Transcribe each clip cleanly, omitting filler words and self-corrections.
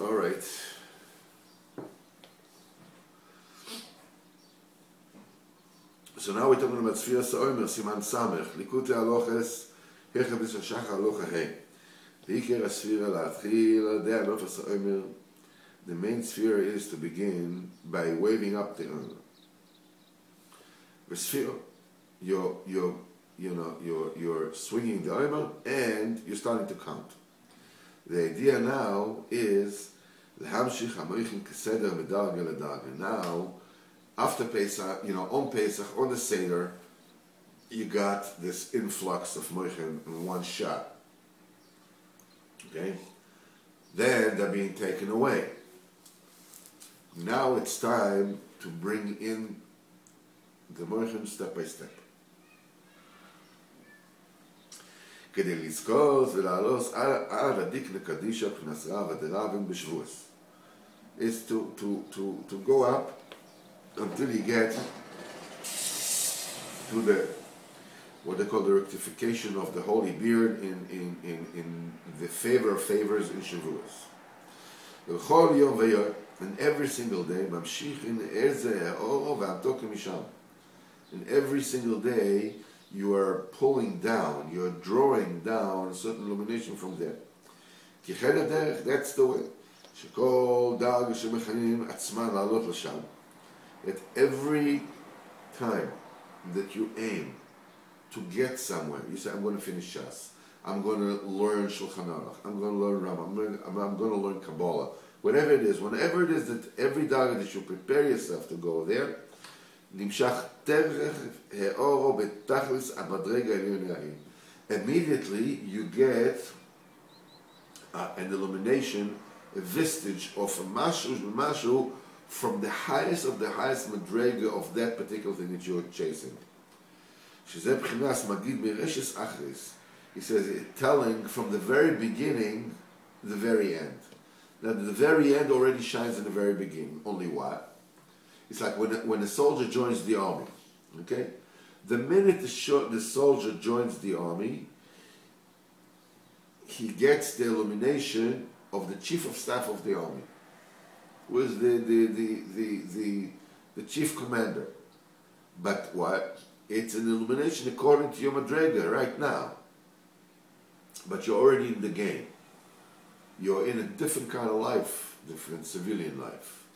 All right. So now we're talking about Sfiras HaOmer, Siman Samech, Likutei Halachos, Hecha bis Hashachar Halacha Hey. V'ikar HaSfira La'atchil, Dei Halachos HaOmer. The main sphere is to begin by waving up the Omer. The sphere, you're swinging the Omer and you're starting to count. The idea now is L'hamshich HaMoichin Keseder Medarga L'darga. Now, after Pesach, on Pesach, on the Seder, you got this influx of Moichin in one shot. Okay? Then they're being taken away. Now it's time to bring in the Moichin step by step. כדי לזכות ולעלות עד הדיקנה קדישה פנס רב הדרבים בשבועס. Is to go up until you get to the what they call the rectification of the holy beard in the favor of favors in Shavuos. V'chol yom v'yor, and every single day, mamshich in erzeh ha'oro v'amtokim misham. And every single day, you are pulling down, you are drawing down a certain illumination from there. Ki ched haderech, that's the way. Shekol darga shemechanim atzman la'alot l'sham. At every time that you aim to get somewhere, you say, I'm going to finish Shas, I'm going to learn Shulchan Aruch, I'm going to learn Rambam, I'm going to learn Kabbalah, whatever it is, whenever it is that every day that you prepare yourself to go there, immediately you get an illumination, a vestige of a mashu from the highest of the highest madrega of that particular thing that you're chasing. He says, telling from the very beginning, the very end. Now, the very end already shines in the very beginning. Only what? It's like when a soldier joins the army. Okay? The minute the soldier joins the army, he gets the illumination of the chief of staff of the army, who is the chief commander. But what? It's an illumination according to your madrega right now. But you're already in the game. You're in a different kind of life, different civilian life.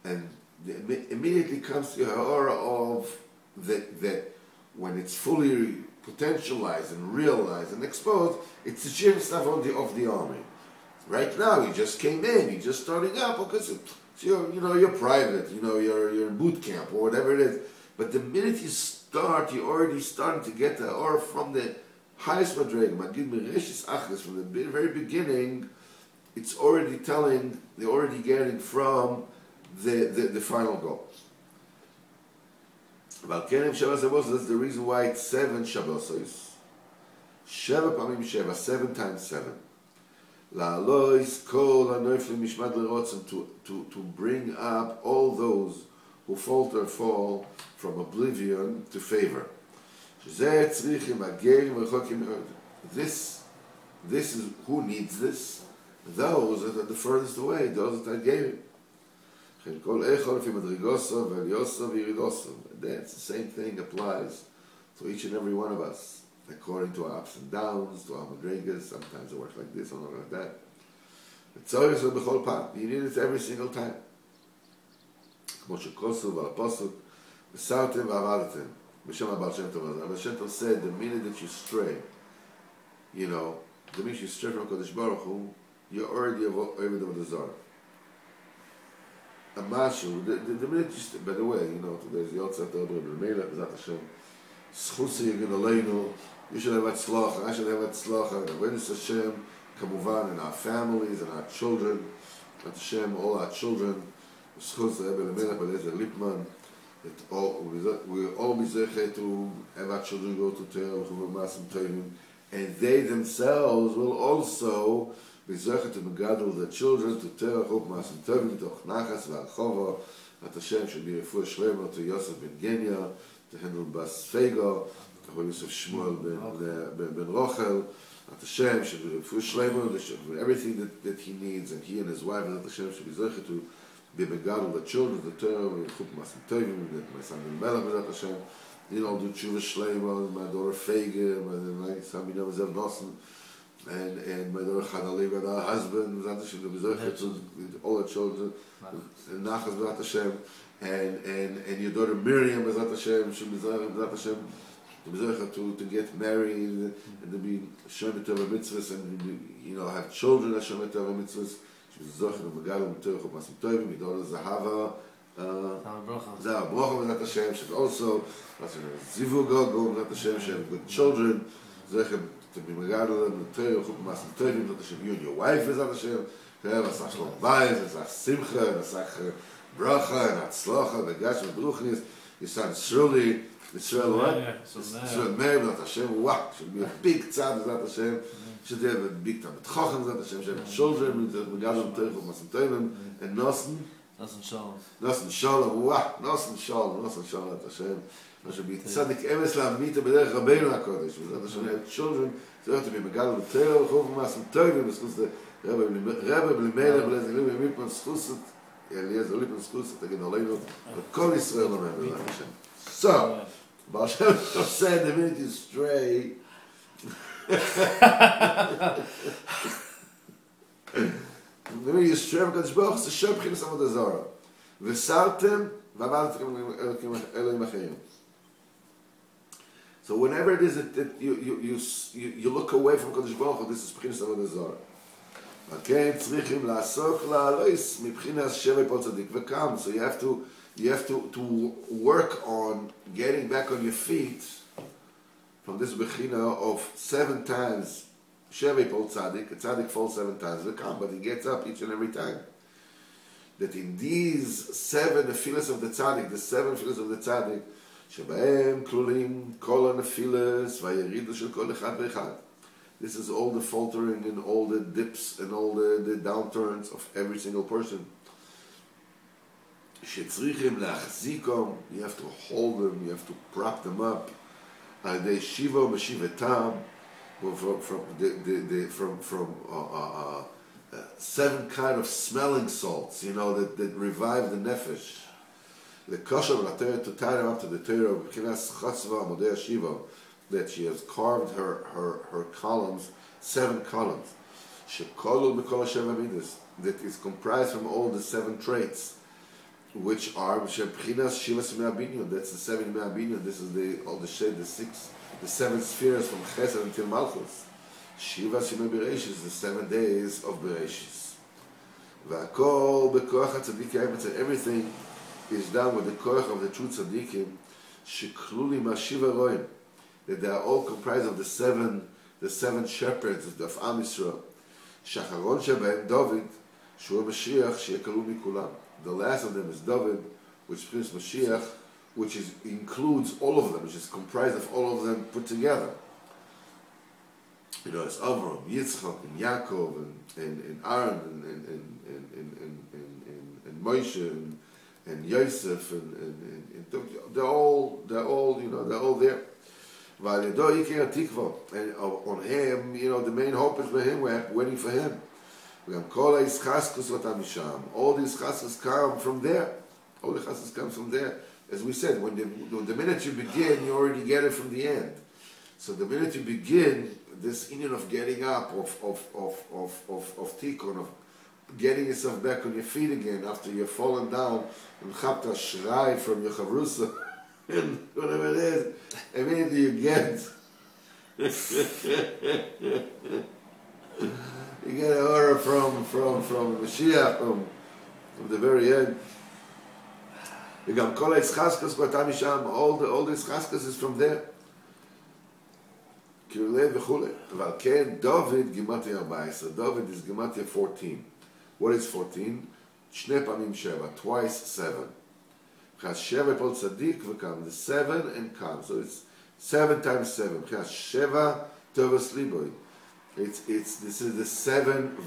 And immediately comes to your aura of that when it's fully potentialized and realized and exposed, it's the chief stuff of the army. Right now, you just came in, you're just starting up because you're private, you're in boot camp or whatever it is. But the minute you start, you're already starting to get the aura from the highest madrega, from the very beginning. It's already telling, they're already getting from the final goal. That's the reason why it's 7 Shabbosos. 7 times 7. To bring up all those who fall from oblivion to favor. This is who needs this. Those that are the furthest away, those that are giving. That's the same thing applies to each and every one of us, according to our ups and downs, to our madrigas. Sometimes it works like this, sometimes like that. You need it every single time. Abba Shem Tov said, the minute that you stray, the minute you stray from Kodesh Baruch Hu, you're already over the Zara. A mashu, the minute you stray, by the way, today's Yotzat Obre B'Melech, B'Zat Hashem, Schusi Yegin Aleinu, you should have Atzlacha, I should have Atzlacha, Avodas Hashem, Kamuvan, and our families and our children, At Hashem, all our children, Schusi Yegin Aleinu, B'Lezer Lipman, we all be zeche to have our children go to Torah, and they themselves will also be zeche to megadol the children to Torah, toch nachas v'achova. At Hashem should be refuah shlema to Yosef ben Genya, to Hendel Bas Fego, to Yosef Shmuel ben Rochel, That Hashem should be for Shleimer, everything that he needs, and he and his wife, that Hashem should be zeichet to be begadol the children, the Torah, and Chup Masim Tovim, that my son in Melech, that Hashem, do Tshuva Shleimer, my daughter Feige, my son Bina Zev Nossen, and my daughter Chadali, and her husband, that Hashem, to be zeichet to all the children, and Nachas, that Hashem, and your daughter Miriam, that Hashem, should be zeichet, that Hashem, to get married and to be Shomer Tova mitzvahs and have children as Shomer Tova mitzvahs. She was Zocher and Megadol M'Torah Chup Masim Tovim. Your daughter Zahava Brocha B'Zat Hashem. She also Zivug Gogol B'Zat Hashem. She had good children. Zocher to be Megadol M'Torah Chup Masim Tovim. B'Zat Hashem. You and your wife B'Zat Hashem. Asach Shalom Bayis, Asach Simcha, Asach Bracha and Hatzlacha, Begash and Beruchnis. Your son Shirley. Israel, what? Israel Meir, B'Zat Hashem, wow, should be a big tzad, B'Zat Hashem, should have a big Talmid Chacham, B'Zat Hashem, should have children, Megadol M'Torah Chup Masim Tovim, and Nosen Shalom, wow, Nosen Shalom, B'Zat Hashem, should be tzaddik emes la'amita b'derech Rabbeinu HaKodesh, B'Zat Hashem, have children, so have to be Megadol M'Torah Chup Masim Tovim, schus the Rebbe B'Melech, B'Lezim Lipman, schus it, Eliezer Lipman, schus it, again, Aleinu, Kol Yisrael, B'Zat Hashem. So, Baal Shem Tov said, the minute you stray, the minute you stray, because Baruch it's a Shem B'chinas Avodah Zarah. V'sartem, v'avaltem Elohim Achayim. So whenever it is that you look away from Kodesh Baruch, this is B'chinas Avodah Zarah. Okay, tzrichim la'asok la'alois mibchinas shevei pol tzadik v'kam. So you have to work on getting back on your feet from this bechina of 7 times. Shevei pol tzaddik, a tzaddik falls 7 times, but he gets up each and every time. That in these 7 nefilas of the tzaddik, the 7 nefilas of the tzaddik, shebahem klulim kol nefilas vayeridu shel kol echad ve'echad. This is all the faltering and all the dips and all the downturns of every single person. Shetzrichim lachzikom, you have to hold them, you have to prop them up. They shiva meshivetam, from 7 kind of smelling salts, that revive the nefesh. The kosher l'Torah to tie them up to the Torah of B'chinas Chatzva Amodei Shiva, that she has carved her columns, 7 columns. Shekolu B'kol Hashem Amidas, that is comprised from all the 7 traits, which are B'chinas Shivas Me'abinyon. That's the 7 Me'abinyon. This is the 7 spheres from Chesed until Malchus. Shivas Yemei Bereishis, the 7 days of Bereishis. V'akol B'koach HaTzadikim, and everything is done with the koach of the true tzaddikim. Shekluli Mashiva Roim, that they are all comprised of the seven shepherds of Am Yisrael. Shacharon shebehem David, Shua Mashiach, Sheyekalu Mikulam. The last of them is David, which brings Mashiach, which includes all of them, which is comprised of all of them put together. It's Avram, Yitzchak, and Yaakov, and Aaron, and Moshe, and Yosef, and they're all there. And on him, the main hope is for him. We're waiting for him. All these chaskas come from there. All the chaskas come from there. As we said, when the minute you begin, you already get it from the end. So the minute you begin, this union of getting up, of tikkun, of getting yourself back on your feet again after you've fallen down and chapta shrai from your chavrusa, and whatever it is, immediately you get an order from Mashiach, from the very end. All the ischaskas is from there. David David is Gematria 14. What is 14? Shnei Pamim Sheva, twice 7. Sheva Pol Tzadik v'kam, the 7 and kam. So it's 7 times 7. Sheva Tovas Liboy. This is the 7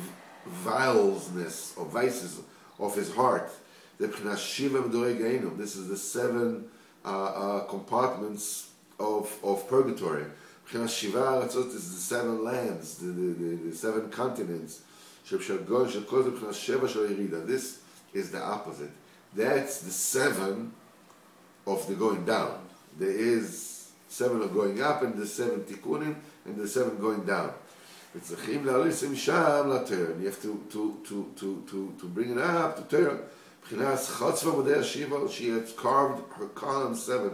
vilesness or vices of his heart. This is the 7 compartments of purgatory. מבחינת 7 ארצות is the 7 lands, the 7 continents. שבשגון של כל זה מבחינת 7 של ירידה. This is the opposite. That's the 7 of the going down. There is 7 of going up and the 7 tikunim and the 7 going down. וצריכים להריץ משם לטרן. You have to bring it up to turn. מבחינת חוץ ועמודי השיבה, she has carved her column 7.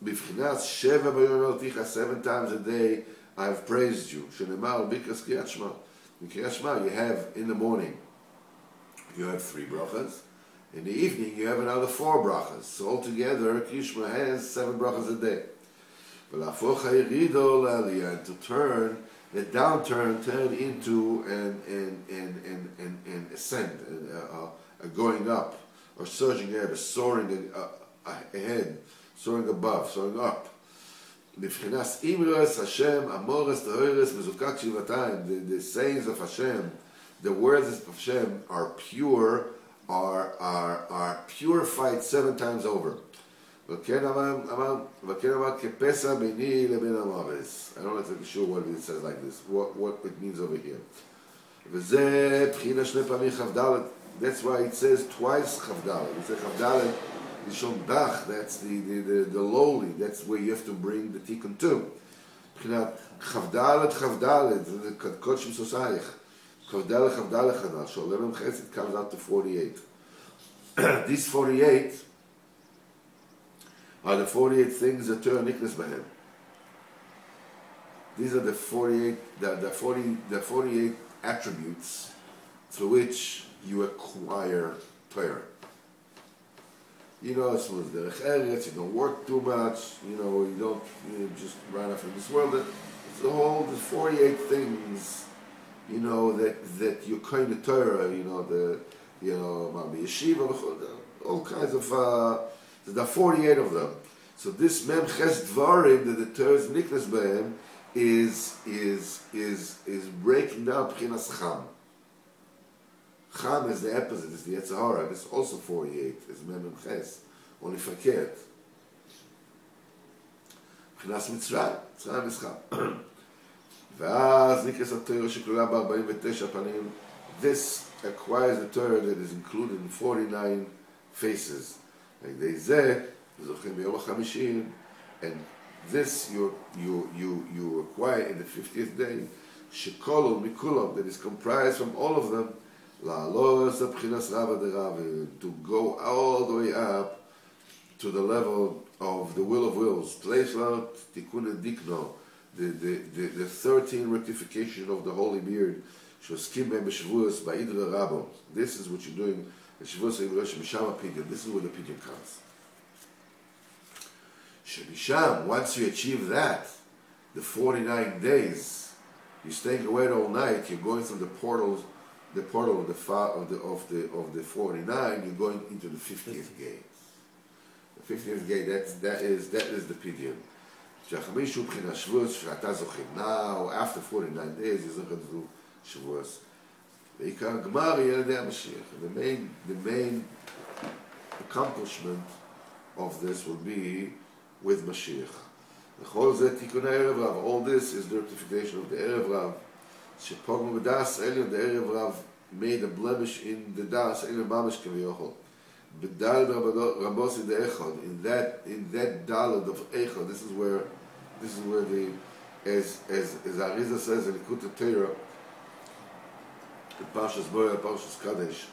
בבחינת 7 ביום אלתיך 7 times a day I have praised you. שנאמר בקרס קריאת שמע. In Kriyat Shema, you have in the morning, you have 3 brachas. In the evening, you have another 4 brachas. So altogether, Kriyat Shema has 7 brachas a day. And to turn the downturn, turn into an ascent, a going up, or surging ahead, a soaring ahead, soaring above, soaring up. מבחינת אימרס, השם, אמורס, תהורס, מזוקק שבעתיים, the sayings of Hashem, the words of Hashem are pure, are purified 7 times over. וכן אמר כפסע ביני לבין המוות. I don't know if I'm sure what it says like this, what it means over here. וזה בחינה 2 פעמים כ"ד, that's why it says twice כ"ד. it says כ"ד, Lishon Dach, that's the lowly, that's where you have to bring the tikkun to. B'chinat Chavdalet, the Kodesh Sosayich. Chavdalet Chadal, Sholem Chesed comes out to 48. These 48 are the 48 things that turn Niknas Bahem. These are the 48, the 48 attributes through which you acquire Torah. You know, it's with derech eretz, you don't work too much, you don't just run off in this world. It's the 48 things, that you kind of Torah, yeshiva, all kinds of, there are 48 of them. So this mem ches dvarim that the Torah is niknas behem is breaking down pchinas cham. Cham is the opposite, is the Yetzirah, and it's also 48, it's Mem and Ches, only fakert. Pchinas Mitzrayim, Mitzrayim is Cham. ואז נקרס התורה שכלולה ב-49 פנים, this acquires the Torah that is included in 49 faces. Like they say, זוכים ביום ה-50, and this you acquire in the 50th day, שכל מikulam, that is comprised from all of them, to go all the way up to the level of the will of wills. The 13 rectification of the holy beard. This is what you're doing. This is where the pidyon comes. Once you achieve that, the 49 days, you're staying away all night, you're going through the portal of the 49, you're going into the 50th gate. The 50th gate, that is the pidyon. Now, after 49 days, you're going to do Shavuos. The main accomplishment of this will be with Mashiach. All this is the rectification of the Erev Rav. The Erev Rav made a blemish in the Das Elyon Mamash Kaviyachol. B'dalad Rabosi the Echad, in that dalad of Echad, this is where the as Arizah says in Likutei Torah, the Parshas Boya, Parshas Kadesh,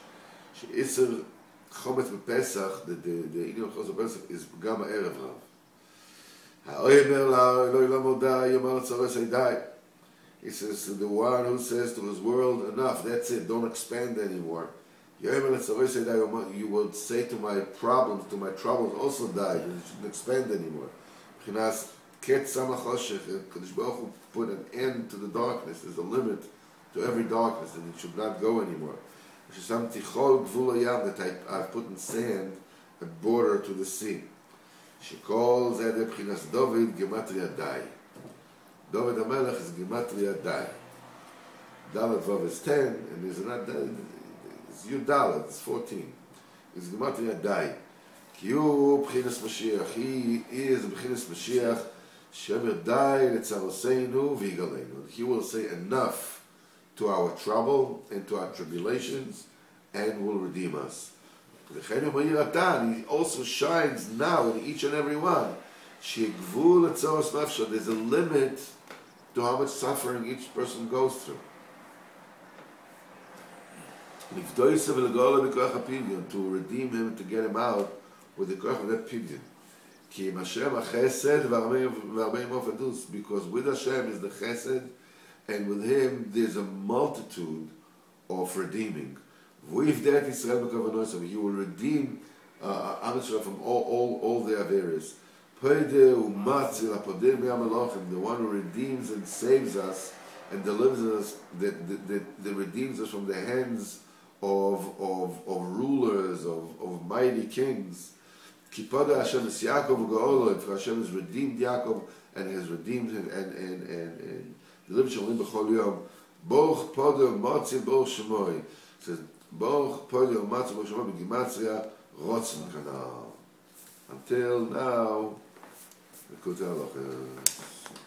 she'isr chometz b'Pesach, the Inyan of chometz b'Pesach is Gama Erev Rav. Ha'oyemer la'Eloi lamoda yomar tzores eidai. He says to the one who says to his world, enough, that's it, don't expand anymore. You will say to my problems, also die, you shouldn't expand anymore. Kadosh Baruch Hu put an end to the darkness. There's a limit to every darkness, and it should not go anymore. That I've put in sand a border to the sea. David HaMelech is Gematria Dai. Dalet Vav is 10, and there's another, it's Yud Dalet, it's 14. It's Gematria Dai. Ki hu B'chinas Mashiach. He is B'chinas Mashiach, Shemer dai letzaroseinu v'igaleinu. He will say enough to our trouble and to our tribulations, and will redeem us. He also shines now in each and every one. There's a limit to how much suffering each person goes through. To redeem him, to get him out with the koach of that pidyon. Because with Hashem is the chesed, and with him there's a multitude of redeeming. He will redeem Am Yisrael from all their various. The one who redeems and saves us and delivers us, that redeems us from the hands of rulers, of mighty kings. For Hashem has redeemed Yaakov and has redeemed him and delivered Shalom b'chol yom. Boch podo matzi boch shemoy. Says boch podo matzi boch shemoy b'gimatria rotzen kanal. Until now, Likutei Halachot.